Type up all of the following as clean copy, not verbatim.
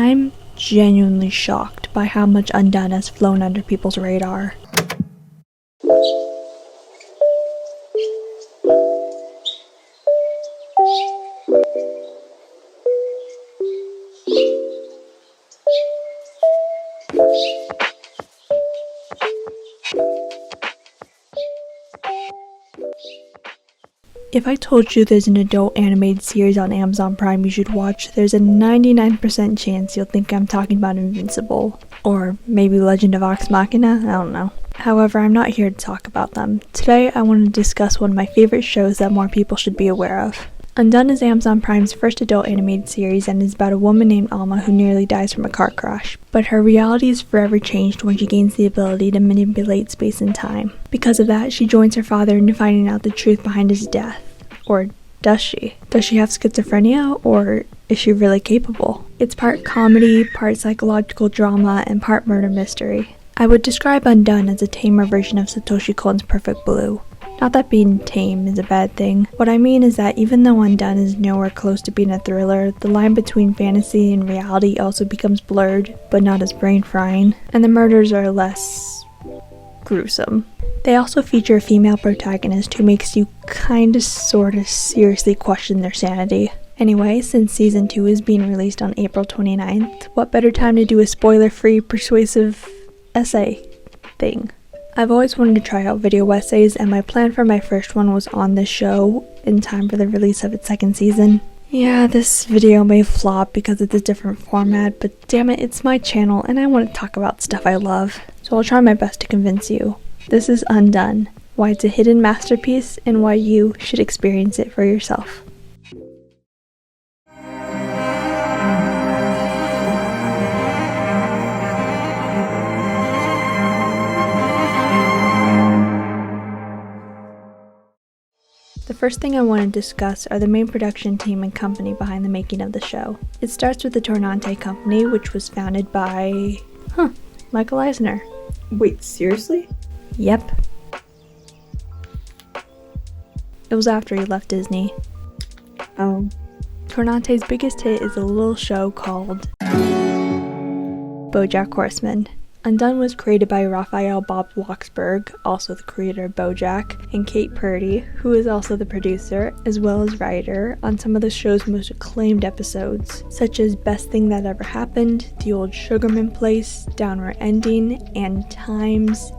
I'm genuinely shocked by how much Undone has flown under people's radar. If I told you there's an adult animated series on Amazon Prime you should watch, there's a 99% chance you'll think I'm talking about Invincible. Or maybe Legend of Vox Machina, I don't know. However, I'm not here to talk about them. Today I want to discuss one of my favorite shows that more people should be aware of. Undone is Amazon Prime's first adult animated series and is about a woman named Alma who nearly dies from a car crash. But her reality is forever changed when she gains the ability to manipulate space and time. Because of that, she joins her father into finding out the truth behind his death. Or does she? Does she have schizophrenia, or is she really capable? It's part comedy, part psychological drama, and part murder mystery. I would describe Undone as a tamer version of Satoshi Kon's Perfect Blue. Not that being tame is a bad thing. What I mean is that even though Undone is nowhere close to being a thriller, the line between fantasy and reality also becomes blurred, but not as brain-frying, and the murders are less gruesome. They also feature a female protagonist who makes you kinda sorta seriously question their sanity. Anyway, since season 2 is being released on April 29th, what better time to do a spoiler-free, persuasive essay thing? I've always wanted to try out video essays, and my plan for my first one was on this show in time for the release of its second season. Yeah, this video may flop because it's a different format, but damn it, it's my channel and I want to talk about stuff I love. So I'll try my best to convince you. This is Undone, why it's a hidden masterpiece and why you should experience it for yourself. The first thing I want to discuss are the main production team and company behind the making of the show. It starts with the Tornante Company, which was founded by... Michael Eisner. Wait, seriously? Yep. It was after he left Disney. Oh. Tornante's biggest hit is a little show called BoJack Horseman. Undone was created by Raphael Bob Waksberg, also the creator of BoJack, and Kate Purdy, who is also the producer, as well as writer, on some of the show's most acclaimed episodes, such as Best Thing That Ever Happened, The Old Sugarman Place, Downward Ending, and Time's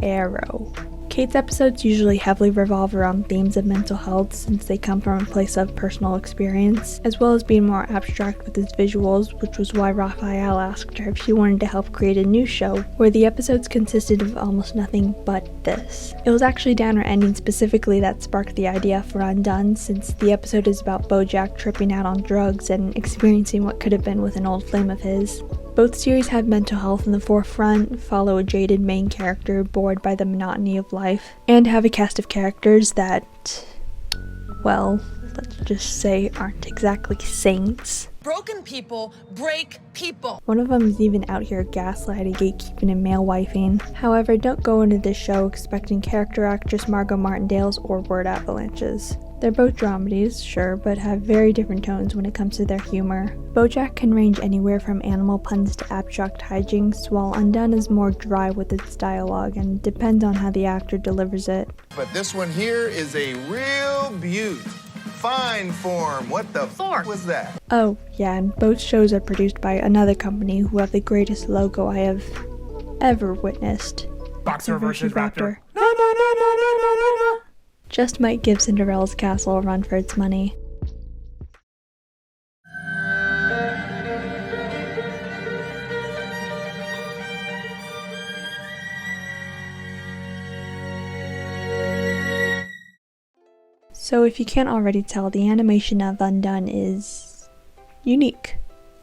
Arrow. Kate's episodes usually heavily revolve around themes of mental health since they come from a place of personal experience, as well as being more abstract with its visuals, which was why Raphael asked her if she wanted to help create a new show where the episodes consisted of almost nothing but this. It was actually Downward Ending specifically that sparked the idea for Undone, since the episode is about Bojack tripping out on drugs and experiencing what could have been with an old flame of his. Both series have mental health in the forefront, follow a jaded main character bored by the monotony of life, and have a cast of characters that, well, let's just say aren't exactly saints. Broken people break people. One of them is even out here gaslighting, gatekeeping, and male wifing. However, don't go into this show expecting character actress Margot Martindale's or word avalanches. They're both dramedies, sure, but have very different tones when it comes to their humor. BoJack can range anywhere from animal puns to abstract hijinks, while Undone is more dry with its dialogue and depends on how the actor delivers it. But this one here is a real beaut. Fine form. What the f was that? Oh, yeah, and both shows are produced by another company who have the greatest logo I have ever witnessed. Boxer versus Raptor. Just might give Cinderella's castle a run for its money. So if you can't already tell, the animation of Undone is unique.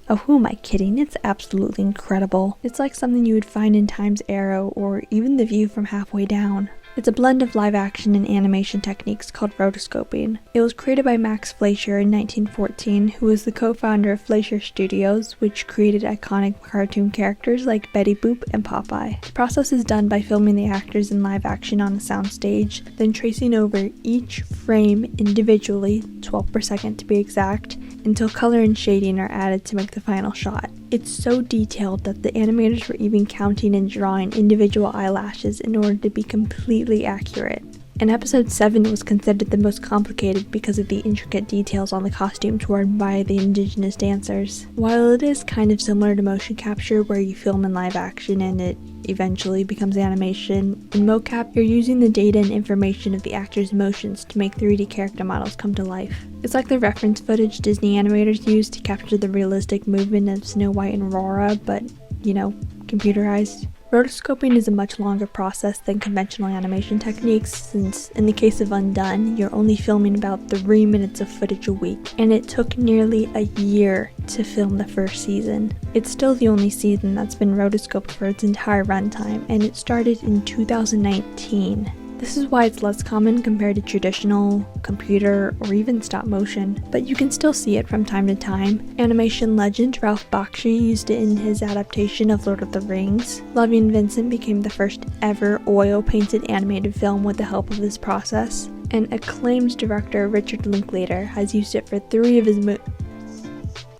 Oh, who am I kidding? It's absolutely incredible. It's like something you would find in Time's Arrow or even The View from Halfway Down. It's a blend of live action and animation techniques called rotoscoping. It was created by Max Fleischer in 1914, who was the co-founder of Fleischer Studios, which created iconic cartoon characters like Betty Boop and Popeye. The process is done by filming the actors in live action on a soundstage, then tracing over each frame individually, 12 per second to be exact, until color and shading are added to make the final shot. It's so detailed that the animators were even counting and drawing individual eyelashes in order to be completely accurate. And episode 7 was considered the most complicated because of the intricate details on the costumes worn by the indigenous dancers. While it is kind of similar to motion capture where you film in live action and it eventually becomes animation, in mocap you're using the data and information of the actors' motions to make 3D character models come to life. It's like the reference footage Disney animators used to capture the realistic movement of Snow White and Aurora, but, you know, computerized. Rotoscoping is a much longer process than conventional animation techniques, since in the case of Undone, you're only filming about 3 minutes of footage a week, and it took nearly a year to film the first season. It's still the only season that's been rotoscoped for its entire runtime, and it started in 2019. This is why it's less common compared to traditional, computer, or even stop motion, but you can still see it from time to time. Animation legend Ralph Bakshi used it in his adaptation of Lord of the Rings. Lovey and Vincent became the first ever oil-painted animated film with the help of this process, and acclaimed director Richard Linklater has used it for 3 of his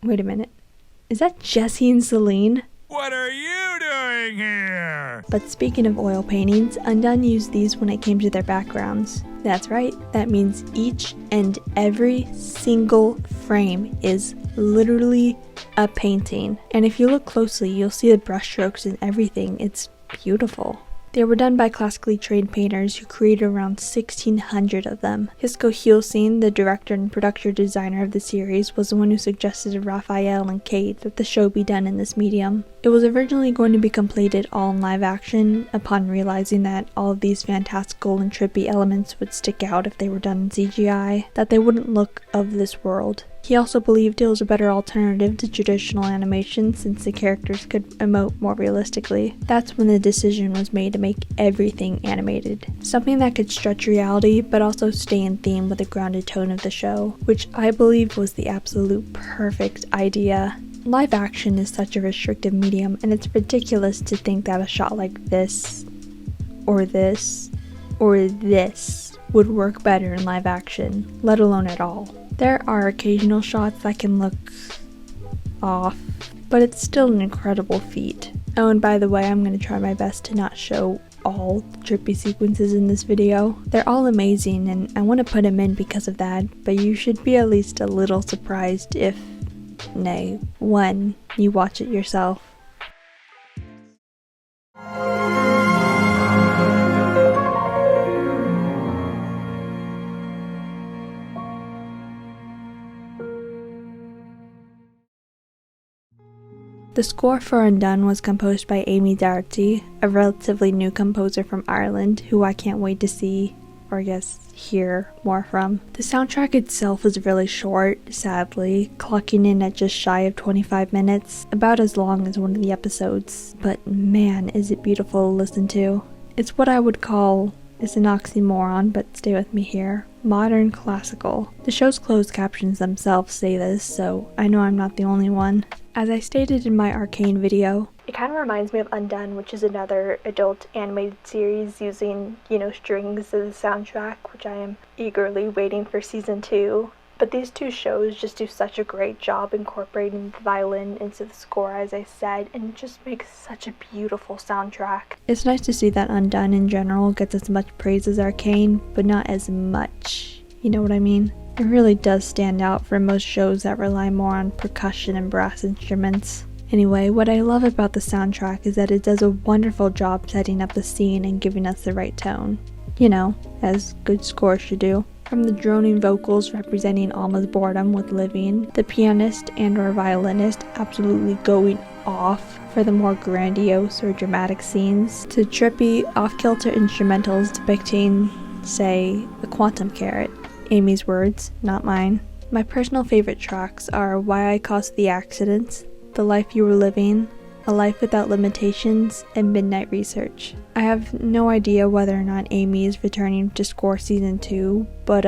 Wait a minute. Is that Jesse and Celine? What are you doing here? But speaking of oil paintings, Undone used these when it came to their backgrounds. That's right, that means each and every single frame is literally a painting. And if you look closely, you'll see the brushstrokes and everything. It's beautiful. They were done by classically trained painters who created around 1,600 of them. Hisko Hielsen, the director and production designer of the series, was the one who suggested to Raphael and Kate that the show be done in this medium. It was originally going to be completed all in live action, upon realizing that all of these fantastical and trippy elements would stick out if they were done in CGI, that they wouldn't look of this world. He also believed it was a better alternative to traditional animation since the characters could emote more realistically. That's when the decision was made to make everything animated. Something that could stretch reality but also stay in theme with the grounded tone of the show, which I believe was the absolute perfect idea. Live action is such a restrictive medium, and it's ridiculous to think that a shot like this, or this, or this would work better in live action, let alone at all. There are occasional shots that can look off, but it's still an incredible feat. Oh, and by the way, I'm going to try my best to not show all trippy sequences in this video. They're all amazing, and I want to put them in because of that, but you should be at least a little surprised if, nay, when you watch it yourself. The score for Undone was composed by Doherty, a relatively new composer from Ireland who I can't wait to see, or I guess hear, more from. The soundtrack itself is really short, sadly, clocking in at just shy of 25 minutes, about as long as one of the episodes, but man is it beautiful to listen to. It's what I would call, it's an oxymoron, but stay with me here, modern classical. The show's closed captions themselves say this, so I know I'm not the only one. As I stated in my Arcane video, it kind of reminds me of Undone, which is another adult animated series using, strings as the soundtrack, which I am eagerly waiting for season 2. But these two shows just do such a great job incorporating the violin into the score, as I said, and it just makes such a beautiful soundtrack. It's nice to see that Undone in general gets as much praise as Arcane, but not as much. You know what I mean? It really does stand out from most shows that rely more on percussion and brass instruments. Anyway, what I love about the soundtrack is that it does a wonderful job setting up the scene and giving us the right tone. As good scores should do. From the droning vocals representing Alma's boredom with living, the pianist and/or violinist absolutely going off for the more grandiose or dramatic scenes, to trippy, off-kilter instrumentals depicting, say, the quantum carrot. Amy's words, not mine. My personal favorite tracks are Why I Caused the Accidents, The Life You Were Living, A Life Without Limitations, and Midnight Research. I have no idea whether or not Amie is returning to score season 2, but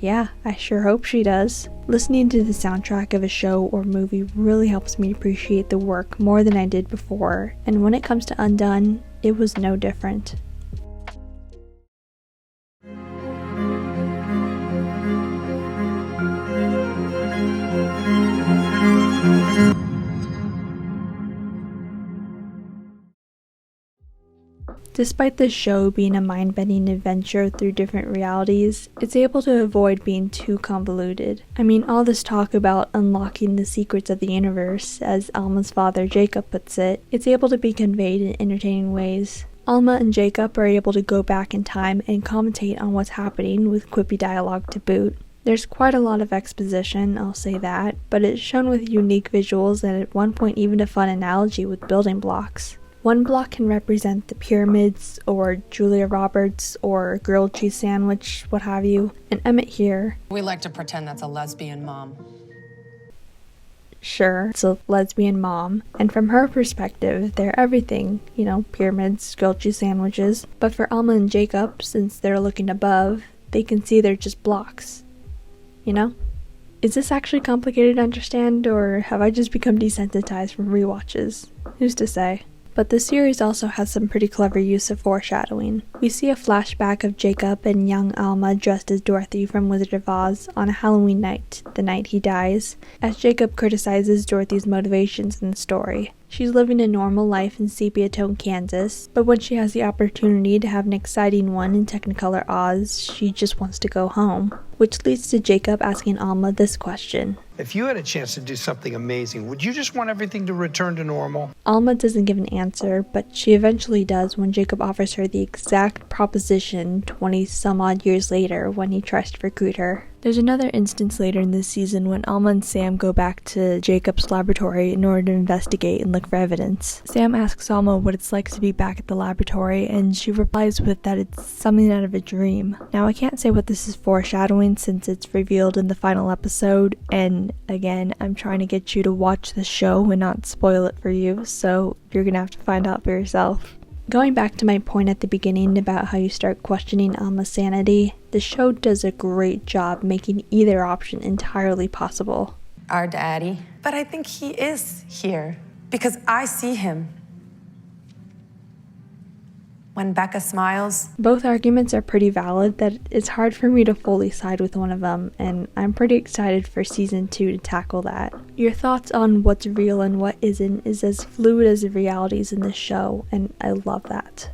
yeah, I sure hope she does. Listening to the soundtrack of a show or movie really helps me appreciate the work more than I did before, and when it comes to Undone, it was no different. Despite the show being a mind-bending adventure through different realities, it's able to avoid being too convoluted. I mean, all this talk about unlocking the secrets of the universe, as Alma's father Jacob puts it, it's able to be conveyed in entertaining ways. Alma and Jacob are able to go back in time and commentate on what's happening with quippy dialogue to boot. There's quite a lot of exposition, I'll say that, but it's shown with unique visuals and at one point even a fun analogy with building blocks. One block can represent the pyramids, or Julia Roberts, or a grilled cheese sandwich, what have you. And Emmett here, We like to pretend that's a lesbian mom. sure, it's a lesbian mom, and from her perspective, they're everything, you know, pyramids, grilled cheese sandwiches. But for Alma and Jacob, since they're looking above, they can see they're just blocks. You know? Is this actually complicated to understand, or have I just become desensitized from rewatches? Who's to say? But the series also has some pretty clever use of foreshadowing. We see a flashback of Jacob and young Alma dressed as Dorothy from Wizard of Oz on a Halloween night, the night he dies, as Jacob criticizes Dorothy's motivations in the story. She's living a normal life in sepia-toned Kansas, but when she has the opportunity to have an exciting one in Technicolor Oz, she just wants to go home. Which leads to Jacob asking Alma this question. If you had a chance to do something amazing, would you just want everything to return to normal? Alma doesn't give an answer, but she eventually does when Jacob offers her the exact proposition 20 some odd years later when he tries to recruit her. There's another instance later in this season when Alma and Sam go back to Jacob's laboratory in order to investigate and look for evidence. Sam asks Alma what it's like to be back at the laboratory, and she replies with that it's something out of a dream. Now, I can't say what this is foreshadowing since it's revealed in the final episode, and again, I'm trying to get you to watch the show and not spoil it for you, so you're gonna have to find out for yourself. Going back to my point at the beginning about how you start questioning Alma's sanity, the show does a great job making either option entirely possible. Our daddy. But I think he is here because I see him. When Becca smiles. Both arguments are pretty valid that it's hard for me to fully side with one of them, and I'm pretty excited for season 2 to tackle that. Your thoughts on what's real and what isn't is as fluid as the realities in this show, and I love that.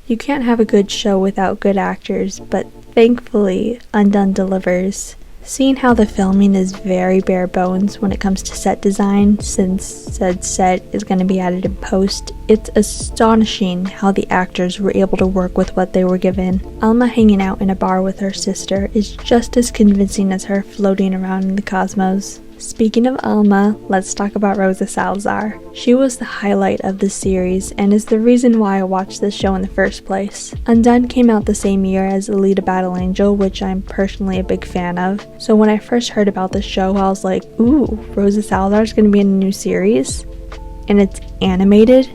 You can't have a good show without good actors, but thankfully, Undone delivers. Seeing how the filming is very bare bones when it comes to set design, since said set is going to be added in post, it's astonishing how the actors were able to work with what they were given. Alma hanging out in a bar with her sister is just as convincing as her floating around in the cosmos. Speaking of Alma, let's talk about Rosa Salazar. She was the highlight of the series and is the reason why I watched this show in the first place. Undone came out the same year as Alita Battle Angel, which I'm personally a big fan of. So when I first heard about the show, I was like, ooh, Rosa Salazar's gonna be in a new series? And it's animated?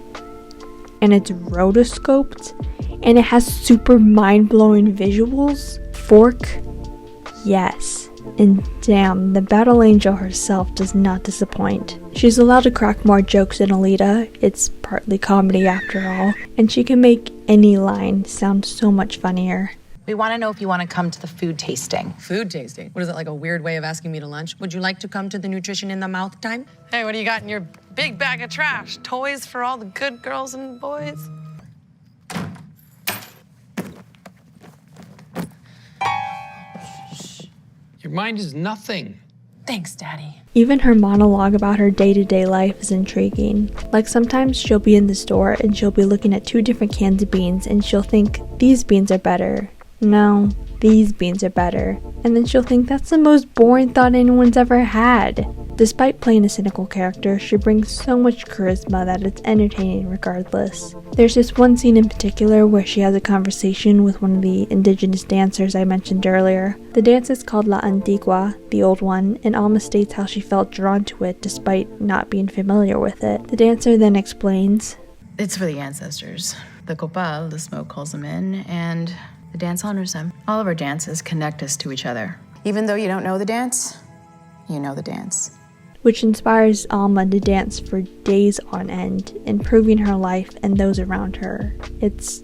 And it's rotoscoped? And it has super mind-blowing visuals? Fork? Yes. And damn, the Battle Angel herself does not disappoint. She's allowed to crack more jokes than Alita, it's partly comedy after all, and she can make any line sound so much funnier. We want to know if you want to come to the food tasting. Food tasting? What is it, like a weird way of asking me to lunch? Would you like to come to the nutrition in the mouth time? Hey, what do you got in your big bag of trash? Toys for all the good girls and boys? Your mind is nothing. Thanks, Daddy. Even her monologue about her day-to-day life is intriguing. Like sometimes she'll be in the store and she'll be looking at 2 different cans of beans and she'll think, these beans are better. No, these beans are better. And then she'll think that's the most boring thought anyone's ever had. Despite playing a cynical character, she brings so much charisma that it's entertaining regardless. There's this one scene in particular where she has a conversation with one of the indigenous dancers I mentioned earlier. The dance is called La Antigua, the old one, and Alma states how she felt drawn to it despite not being familiar with it. The dancer then explains, It's for the ancestors. The copal, the smoke, calls them in, and the dance honors them. All of our dances connect us to each other. Even though you don't know the dance, you know the dance. which inspires Alma to dance for days on end, improving her life and those around her. It's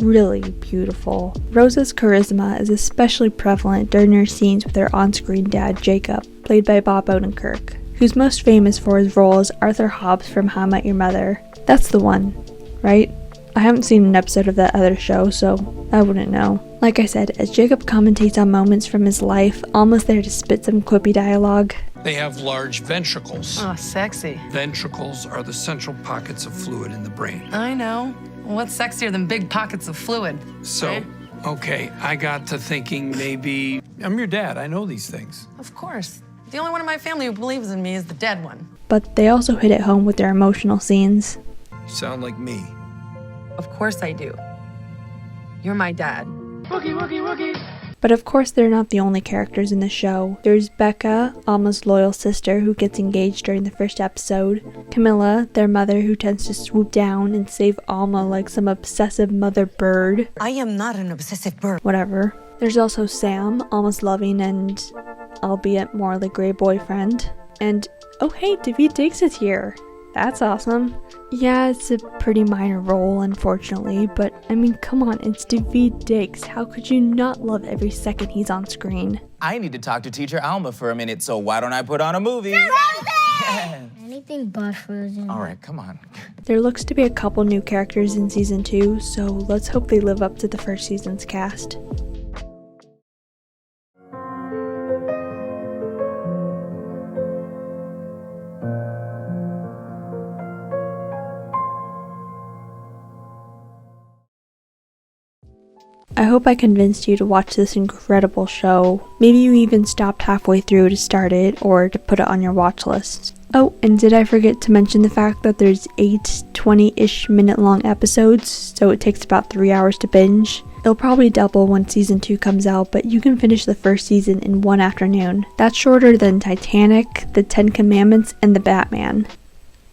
really beautiful. Rosa's charisma is especially prevalent during her scenes with her on-screen dad, Jacob, played by Bob Odenkirk, who's most famous for his role as Arthur Hobbs from How I Met Your Mother. That's the one, right? I haven't seen an episode of that other show, so I wouldn't know. Like I said, as Jacob commentates on moments from his life, Alma's there to spit some quippy dialogue. They have large ventricles. Oh, sexy. Ventricles are the central pockets of fluid in the brain. I know. What's sexier than big pockets of fluid? So, right? okay, I got to thinking maybe I'm your dad. I know these things. Of course. The only one in my family who believes in me is the dead one. But they also hit it home with their emotional scenes. You sound like me. Of course I do. You're my dad. But of course they're not the only characters in the show. There's Becca, Alma's loyal sister who gets engaged during the first episode, Camilla, their mother who tends to swoop down and save Alma like some obsessive mother bird. I am not an obsessive bird. Whatever. There's also Sam, Alma's loving and albeit morally gray boyfriend. And oh hey, Daveed Diggs is here. That's awesome. Yeah, it's a pretty minor role, unfortunately, but I mean, come on, it's Daveed Diggs. How could you not love every second he's on screen? I need to talk to teacher Alma for a minute, so why don't I put on a movie? Anything but Frozen. All right, come on. There looks to be a couple new characters in season 2, so let's hope they live up to the first season's cast. I hope I convinced you to watch this incredible show. Maybe you even stopped halfway through to start it or to put it on your watch list. Oh, and did I forget to mention the fact that there's 8 20-ish minute long episodes, so it takes about 3 hours to binge. It'll probably double when season 2 comes out, but you can finish the first season in one afternoon. That's shorter than Titanic, The 10 Commandments, and The Batman.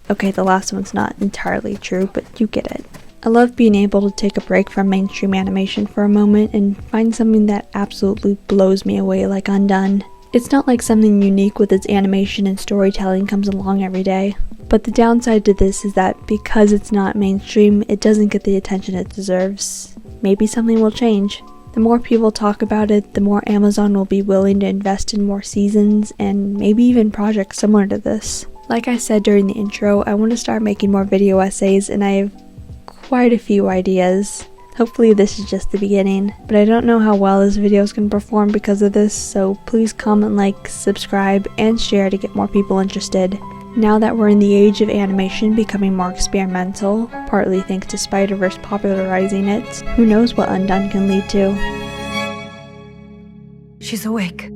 Okay, the last one's not entirely true, but you get it. I love being able to take a break from mainstream animation for a moment and find something that absolutely blows me away like Undone. It's not like something unique with its animation and storytelling comes along every day. But the downside to this is that because it's not mainstream, it doesn't get the attention it deserves. Maybe something will change. The more people talk about it, the more Amazon will be willing to invest in more seasons and maybe even projects similar to this. Like I said during the intro, I want to start making more video essays and I have quite a few ideas. Hopefully this is just the beginning, but I don't know how well this video is going to perform because of this, so please comment, like, subscribe, and share to get more people interested. Now that we're in the age of animation becoming more experimental, partly thanks to Spider-Verse popularizing it, who knows what Undone can lead to. She's awake.